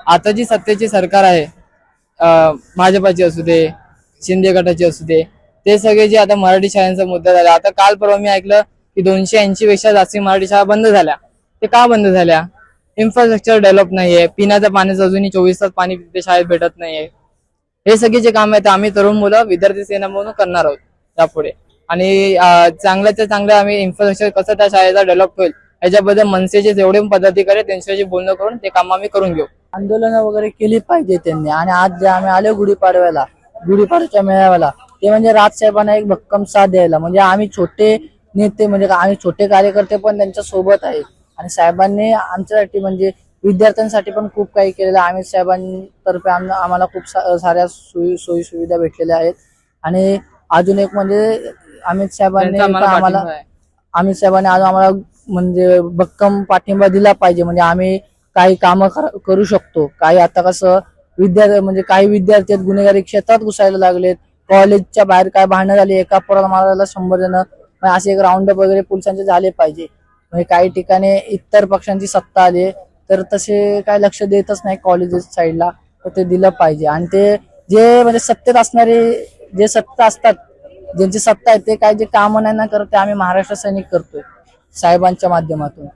आता जी सत्तेची सरकार आहे, भाजपाची असू दे, शिंदे गटाची असू दे, ते सगळे जे आता मराठी शाळांचा मुद्दा झाला. आता काल परवा मी ऐकलं की 280 पेक्षा जास्त मराठी शाळा बंद झाल्या. ते का बंद झाल्या? इन्फ्रास्ट्रक्चर डेव्हलप नाहीये, पिण्याच्या पाण्याचं अजूनही 24 तास पाणी ते शाळेत भेटत नाहीये. हे सगळे जे काम आहेत आम्ही तरुण मुलं विद्यार्थी सेना म्हणून करणार आहोत यापुढे. आणि चांगल्याच्या चांगलं आम्ही इन्फ्रास्ट्रक्चर कसं त्या शाळेचा डेव्हलप होईल याच्याबद्दल मनसेचे जेवढे पदाधिकारी आहेत त्यांच्याशी बोलणं करून ते काम आम्ही करून घेऊ. आंदोलनं वगैरे केली पाहिजे त्यांनी. आणि आज जे आम्ही आलो गुढीपाडव्याच्या मेळाव्याला, ते म्हणजे राजसाहेबांना एक भक्कम साथ द्यायला. म्हणजे आम्ही छोटे नेते, म्हणजे आम्ही छोटे कार्यकर्ते पण त्यांच्या सोबत आहेत. आणि साहेबांनी आमच्यासाठी म्हणजे विद्यार्थ्यांसाठी पण खूप काही केलेलं. अमित साहेबांतर्फे आम्हाला खूप साऱ्या सोयी सुविधा भेटलेल्या आहेत. आणि अजून एक म्हणजे अमित साहेबांनी आज आम्हाला म्हणजे भक्कम पाठिंबा दिला पाहिजे. म्हणजे आम्ही काही कामं करू शकतो. काही आता कसं म्हणजे काही विद्यार्थी गुन्हेगारी क्षेत्रात घुसायला लागलेत. कॉलेजच्या बाहेर काय भांडणं झाली, एका पोराला मारायला 100 जण, असे एक राऊंड अप वगैरे पोलिसांचे झाले पाहिजे. म्हणजे काही ठिकाणी इतर पक्षांची सत्ता आली तर तसे काय लक्ष देतच नाही कॉलेजेस साईडला, तर ते दिलं पाहिजे. आणि ते जे म्हणजे सत्तेत असणारे जे सत्ता असतात, ज्यांची सत्ता आहे, ते काय जे कामं नाही ना करत, ते आम्ही महाराष्ट्र सैनिक करतोय साहेबांच्या माध्यमातून.